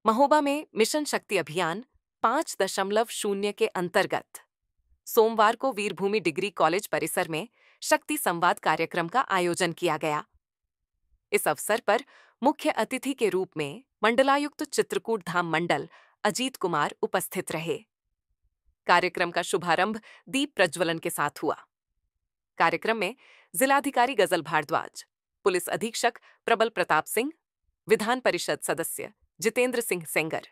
महोबा में मिशन शक्ति अभियान 5.0 के अंतर्गत सोमवार को वीरभूमि डिग्री कॉलेज परिसर में शक्ति संवाद कार्यक्रम का आयोजन किया गया। इस अवसर पर मुख्य अतिथि के रूप में मंडलायुक्त चित्रकूट धाम मंडल अजीत कुमार उपस्थित रहे। कार्यक्रम का शुभारंभ दीप प्रज्वलन के साथ हुआ। कार्यक्रम में जिलाधिकारी गजल भारद्वाज, पुलिस अधीक्षक प्रबल प्रताप सिंह, विधान परिषद सदस्य जितेंद्र सिंह सेंगर,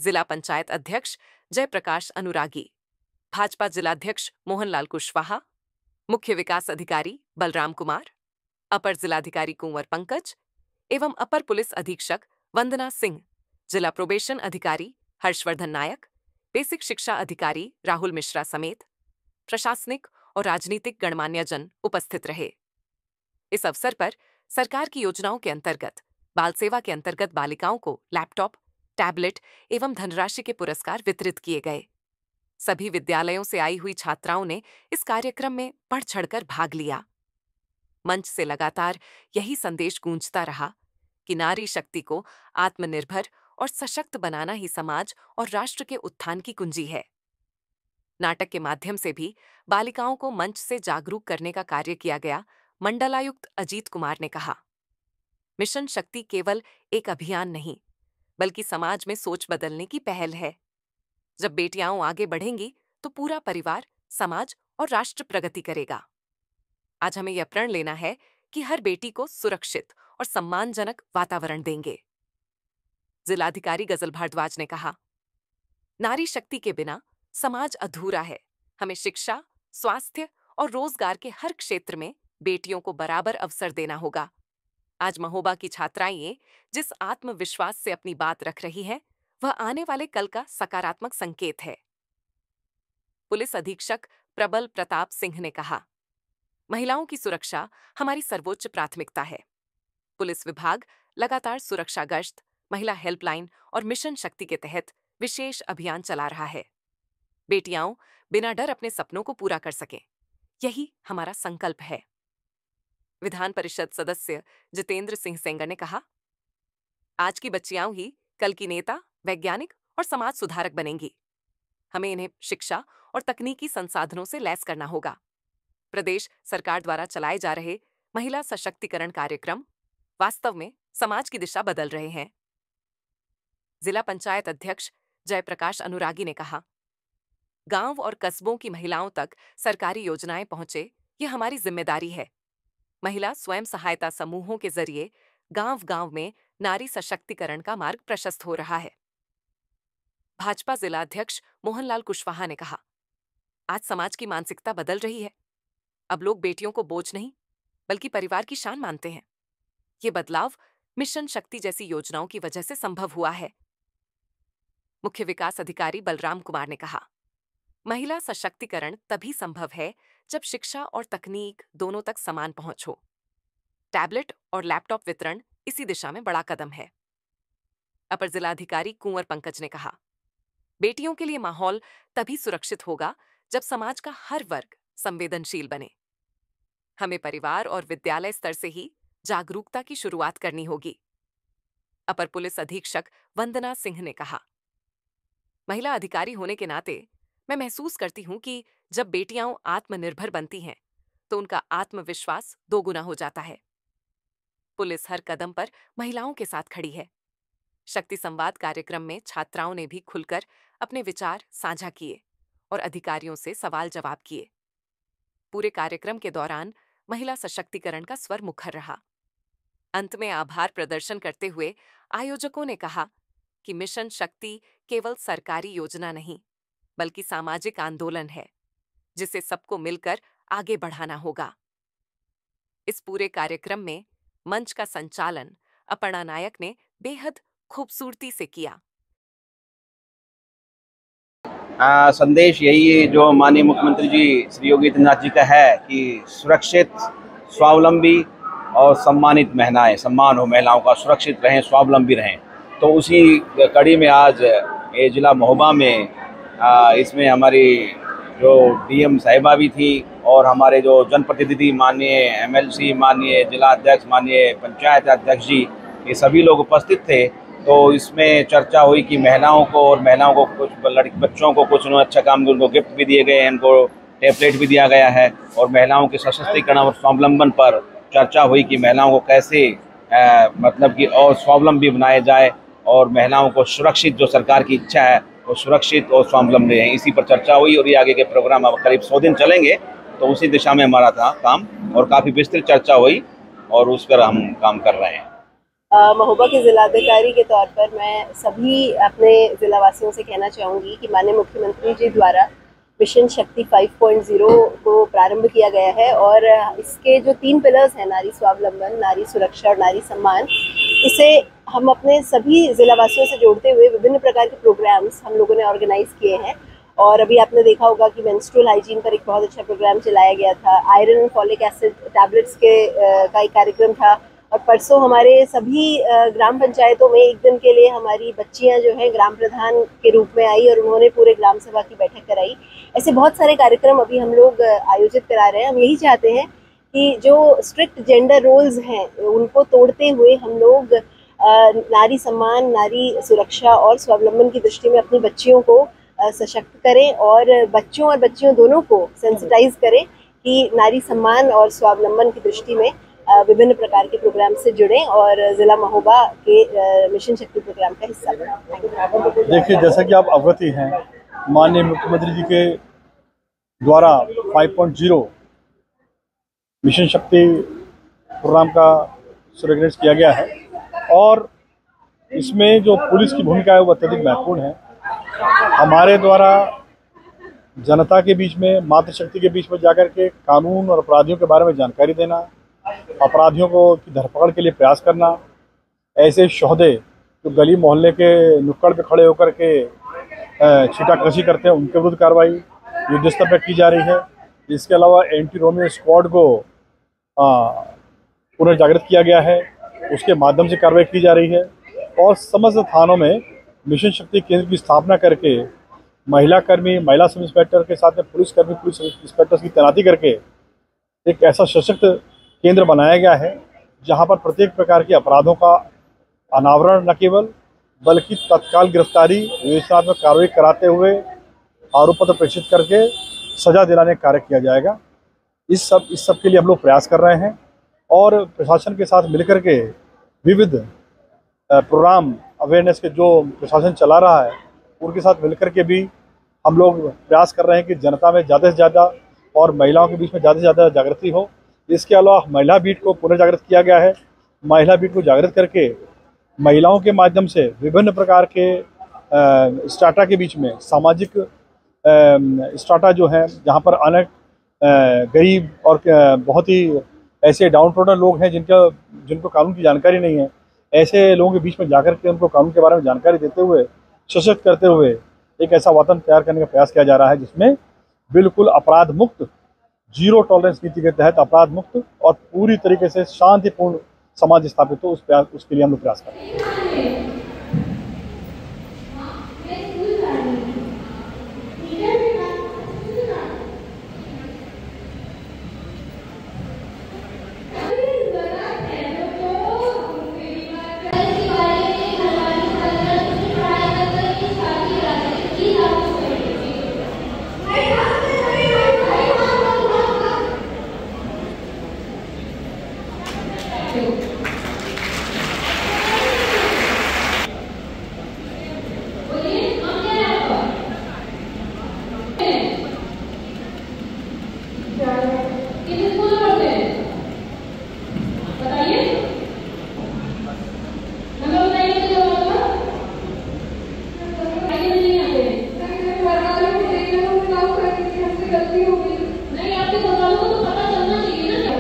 जिला पंचायत अध्यक्ष जयप्रकाश अनुरागी, भाजपा जिलाध्यक्ष मोहनलाल कुशवाहा, मुख्य विकास अधिकारी बलराम कुमार, अपर जिलाधिकारी कुंवर पंकज एवं अपर पुलिस अधीक्षक वंदना सिंह, जिला प्रोबेशन अधिकारी हर्षवर्धन नायक, बेसिक शिक्षा अधिकारी राहुल मिश्रा समेत प्रशासनिक और राजनीतिक गणमान्यजन उपस्थित रहे। इस अवसर पर सरकार की योजनाओं के अंतर्गत बाल सेवा के अंतर्गत बालिकाओं को लैपटॉप, टैबलेट एवं धनराशि के पुरस्कार वितरित किए गए। सभी विद्यालयों से आई हुई छात्राओं ने इस कार्यक्रम में बढ़ चढ़कर भाग लिया। मंच से लगातार यही संदेश गूंजता रहा कि नारी शक्ति को आत्मनिर्भर और सशक्त बनाना ही समाज और राष्ट्र के उत्थान की कुंजी है। नाटक के माध्यम से भी बालिकाओं को मंच से जागरूक करने का कार्य किया गया। मंडलायुक्त अजीत कुमार ने कहा, मिशन शक्ति केवल एक अभियान नहीं, बल्कि समाज में सोच बदलने की पहल है। जब बेटियां आगे बढ़ेंगी तो पूरा परिवार, समाज और राष्ट्र प्रगति करेगा। आज हमें यह प्रण लेना है कि हर बेटी को सुरक्षित और सम्मानजनक वातावरण देंगे। जिलाधिकारी गजल भारद्वाज ने कहा, नारी शक्ति के बिना समाज अधूरा है। हमें शिक्षा, स्वास्थ्य और रोजगार के हर क्षेत्र में बेटियों को बराबर अवसर देना होगा। आज महोबा की छात्राएं जिस आत्मविश्वास से अपनी बात रख रही हैं, वह आने वाले कल का सकारात्मक संकेत है। पुलिस अधीक्षक प्रबल प्रताप सिंह ने कहा, महिलाओं की सुरक्षा हमारी सर्वोच्च प्राथमिकता है। पुलिस विभाग लगातार सुरक्षा गश्त, महिला हेल्पलाइन और मिशन शक्ति के तहत विशेष अभियान चला रहा है। बेटियां बिना डर अपने सपनों को पूरा कर सकें, यही हमारा संकल्प है। विधान परिषद सदस्य जितेंद्र सिंह सेंगर ने कहा, आज की बच्चियां ही कल की नेता, वैज्ञानिक और समाज सुधारक बनेंगी। हमें इन्हें शिक्षा और तकनीकी संसाधनों से लैस करना होगा। प्रदेश सरकार द्वारा चलाए जा रहे महिला सशक्तिकरण कार्यक्रम वास्तव में समाज की दिशा बदल रहे हैं। जिला पंचायत अध्यक्ष जयप्रकाश अनुरागी ने कहा, गांव और कस्बों की महिलाओं तक सरकारी योजनाएं पहुंचे, ये हमारी जिम्मेदारी है। महिला स्वयं सहायता समूहों के जरिए गांव-गांव में नारी सशक्तिकरण का मार्ग प्रशस्त हो रहा है। भाजपा जिलाध्यक्ष मोहनलाल कुशवाहा ने कहा, आज समाज की मानसिकता बदल रही है। अब लोग बेटियों को बोझ नहीं, बल्कि परिवार की शान मानते हैं। ये बदलाव मिशन शक्ति जैसी योजनाओं की वजह से संभव हुआ है। मुख्य विकास अधिकारी बलराम कुमार ने कहा, महिला सशक्तिकरण तभी संभव है जब शिक्षा और तकनीक दोनों तक समान पहुंच हो। टैबलेट और लैपटॉप वितरण इसी दिशा में बड़ा कदम है। अपर जिलाधिकारी कुंवर पंकज ने कहा, बेटियों के लिए माहौल तभी सुरक्षित होगा जब समाज का हर वर्ग संवेदनशील बने। हमें परिवार और विद्यालय स्तर से ही जागरूकता की शुरुआत करनी होगी। अपर पुलिस अधीक्षक वंदना सिंह ने कहा, महिला अधिकारी होने के नाते मैं महसूस करती हूं कि जब बेटियां आत्मनिर्भर बनती हैं तो उनका आत्मविश्वास दोगुना हो जाता है। पुलिस हर कदम पर महिलाओं के साथ खड़ी है। शक्ति संवाद कार्यक्रम में छात्राओं ने भी खुलकर अपने विचार साझा किए और अधिकारियों से सवाल जवाब किए। पूरे कार्यक्रम के दौरान महिला सशक्तिकरण का स्वर मुखर रहा। अंत में आभार प्रदर्शन करते हुए आयोजकों ने कहा कि मिशन शक्ति केवल सरकारी योजना नहीं, बल्कि सामाजिक आंदोलन है, जिसे सबको मिलकर आगे बढ़ाना होगा। इस पूरे कार्यक्रम में मंच का संचालन अपर्णा नायक ने बेहद खूबसूरती से किया। संदेश यही है जो माननीय मुख्यमंत्री जी श्री योगी आदित्यनाथ जी का है कि सुरक्षित, स्वावलंबी और सम्मानित महिलाएं, सम्मान हो महिलाओं का, सुरक्षित रहें, स्वावलंबी रहें। तो उसी कड़ी में आज ये जिला महोबा में इसमें हमारी जो डीएम साहिबा भी थी और हमारे जो जनप्रतिनिधि माननीय एमएलसी, माननीय जिला अध्यक्ष, माननीय पंचायत अध्यक्ष जी, ये सभी लोग उपस्थित थे तो इसमें चर्चा हुई कि महिलाओं को और महिलाओं को कुछ बच्चों को कुछ उन्होंने अच्छा काम, उनको गिफ्ट भी दिए गए हैं, उनको टेम्पलेट भी दिया गया है। और महिलाओं के सशक्तिकरण और स्वावलंबन पर चर्चा हुई कि महिलाओं को कैसे मतलब कि और स्वावलंबी बनाया जाए और महिलाओं को सुरक्षित, जो सरकार की इच्छा है वो सुरक्षित और स्वावलंबी हैं, इसी पर चर्चा हुई। और ये आगे के प्रोग्राम अब करीब 100 दिन चलेंगे, तो उसी दिशा में हमारा था काम और काफ़ी विस्तृत चर्चा हुई और उस पर हम काम कर रहे हैं। महोबा के जिलाधिकारी के तौर पर मैं सभी अपने जिलावासियों से कहना चाहूँगी कि माननीय मुख्यमंत्री जी द्वारा मिशन शक्ति 5.0 को प्रारंभ किया गया है और इसके जो 3 पिलर्स हैं, नारी स्वावलंबन, नारी सुरक्षा और नारी सम्मान, इसे हम अपने सभी जिलावासियों से जोड़ते हुए विभिन्न प्रकार के प्रोग्राम्स हम लोगों ने ऑर्गेनाइज किए हैं। और अभी आपने देखा होगा कि मेंस्ट्रुअल हाइजीन पर एक बहुत अच्छा प्रोग्राम चलाया गया था, आयरन और फॉलिक एसिड टैबलेट्स का एक कार्यक्रम था। और परसों हमारे सभी ग्राम पंचायतों में एक दिन के लिए हमारी बच्चियां जो हैं ग्राम प्रधान के रूप में आई और उन्होंने पूरे ग्राम सभा की बैठक कराई। ऐसे बहुत सारे कार्यक्रम अभी हम लोग आयोजित करा रहे हैं। हम यही चाहते हैं कि जो स्ट्रिक्ट जेंडर रोल्स हैं उनको तोड़ते हुए हम लोग नारी सम्मान, नारी सुरक्षा और स्वावलंबन की दृष्टि में अपनी बच्चियों को सशक्त करें और बच्चों और बच्चियों दोनों को सेंसिटाइज करें कि नारी सम्मान और स्वावलंबन की दृष्टि में विभिन्न प्रकार के प्रोग्राम से जुड़ें और जिला महोबा के मिशन शक्ति प्रोग्राम का हिस्सा बनें। देखिए, जैसा कि आप अवगत ही हैं, माननीय मुख्यमंत्री जी के द्वारा 5.0 मिशन शक्ति प्रोग्राम का शुभारंभ किया गया है और इसमें जो पुलिस की भूमिका है वो अत्यधिक महत्वपूर्ण है। हमारे द्वारा जनता के बीच में, मातृशक्ति के बीच में जाकर के कानून और अपराधियों के बारे में जानकारी देना, अपराधियों को की धरपकड़ के लिए प्रयास करना, ऐसे शोहदे जो गली मोहल्ले के नुक्कड़ पे खड़े होकर के छीटाकशी करते हैं उनके विरुद्ध कार्रवाई युद्ध स्तर पर की जा रही है। इसके अलावा एंटी रोमियो स्क्वाड को पुनर्जागृत किया गया है, उसके माध्यम से कार्रवाई की जा रही है और समस्त थानों में मिशन शक्ति केंद्र की स्थापना करके महिला कर्मी, महिला सब इंस्पेक्टर के साथ में पुलिस कर्मी, पुलिस इंस्पेक्टर्स की तैनाती करके एक ऐसा सशक्त केंद्र बनाया गया है जहां पर प्रत्येक प्रकार के अपराधों का अनावरण न केवल बल्कि तत्काल गिरफ्तारी, विवेचनात्मक कार्रवाई कराते हुए आरोप पत्र प्रेषित करके सजा दिलाने का कार्य किया जाएगा। इस सब के लिए हम लोग प्रयास कर रहे हैं और प्रशासन के साथ मिलकर के विविध प्रोग्राम अवेयरनेस के जो प्रशासन चला रहा है उनके साथ मिलकर के भी हम लोग प्रयास कर रहे हैं कि जनता में ज़्यादा से ज़्यादा और महिलाओं के बीच में ज़्यादा से ज़्यादा जागृति हो। इसके अलावा महिला बीट को पुनर्जागृत किया गया है। महिला बीट को जागृत करके महिलाओं के माध्यम से विभिन्न प्रकार के स्टाटा के बीच में सामाजिक स्टाटा जो है, जहाँ पर अनेक गरीब और बहुत ही ऐसे डाउन ट्रोडन लोग हैं जिनको कानून की जानकारी नहीं है, ऐसे लोगों के बीच में जाकर के उनको कानून के बारे में जानकारी देते हुए, सशक्त करते हुए एक ऐसा वातावरण तैयार करने का प्रयास किया जा रहा है जिसमें बिल्कुल अपराध मुक्त, जीरो टॉलरेंस नीति के तहत अपराध मुक्त और पूरी तरीके से शांतिपूर्ण समाज स्थापित हो, उसके लिए हम लोग प्रयास कर रहे हैं। नहीं आपके घरवालों को तो पता चलना चाहिए ना।